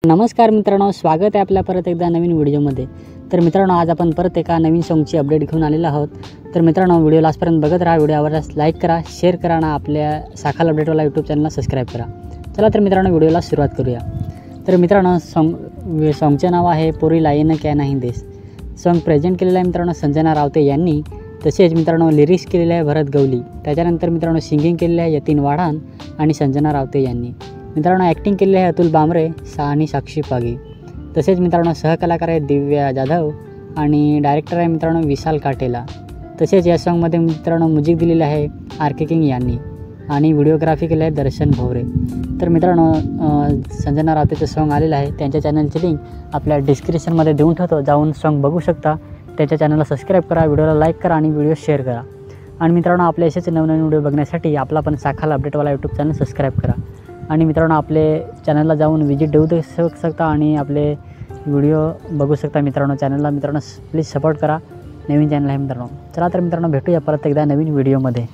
नमस्कार मित्रांनो, स्वागत आहे आपल्या परत एकदा नवीन व्हिडिओमध्ये। तर मित्रांनो, आज आपण परत एका नवीन सॉन्गची अपडेट घेऊन आलेलो आहोत। तर मित्रांनो, व्हिडिओ लास्टपर्यंत बघत राहा। व्हिडिओ आवडल्यास लाईक करा, शेअर करा आणि आपल्या साखाल अपडेटवाला यूट्यूब चॅनलला सबस्क्राईब करा। चला तर मित्रांनो, व्हिडिओला सुरुवात करूया। तर मित्रांनो, सॉन्गचे नाव आहे पोरी लाईन क्या नाही देस। सॉन्ग प्रेझेंट केलेलं आहे मित्रांनो संजना रावते यांनी। तसेच मित्रांनो, लिरिक्स केलेले आहे भरत गवली। त्याच्यानंतर मित्रांनो, सिंगिंग केलेले आहे यतीन वाढान आणि संजना रावते यांनी। मित्रांनो, ॲक्टिंग केलेली आहे अतुल बांबरे आणि साक्षी पागी। तसेच मित्रांनो, सहकलाकार आहे दिव्या जाधव आणि डायरेक्टर आहे मित्रांनो विशाल काटेला। तसेच या सॉन्गमध्ये मित्रांनो म्युझिक दिलेलं आहे आर.के. किंग यांनी आणि व्हिडिओग्राफी केली आहे दर्शन भोवरे। तर मित्रांनो, संजना रावतेचं सॉन्ग आलेलं आहे। त्यांच्या चॅनलची लिंक आपल्या डिस्क्रिप्शनमध्ये देऊन ठेवतो, जाऊन सॉन्ग बघू शकता। त्याच्या चॅनलला सबस्क्राईब करा, व्हिडिओला लाईक करा आणि व्हिडिओ शेअर करा। आणि मित्रांनो, आपल्या असेच नवनवीन व्हिडिओ बघण्यासाठी आपला पण साखाल अपडेटवाला यूट्यूब चॅनल सबस्क्राईब करा। आणि मित्रांनो, आपले चॅनलला जाऊन विजिट देऊ शकता आणि आपले व्हिडिओ बघू शकता। मित्रांनो, चॅनलला मित्रांनो प्लीज सपोर्ट करा, नवीन चॅनल आहे मित्रांनो। चला तर मित्रांनो, भेटूया परत एकदा नवीन व्हिडिओमध्ये।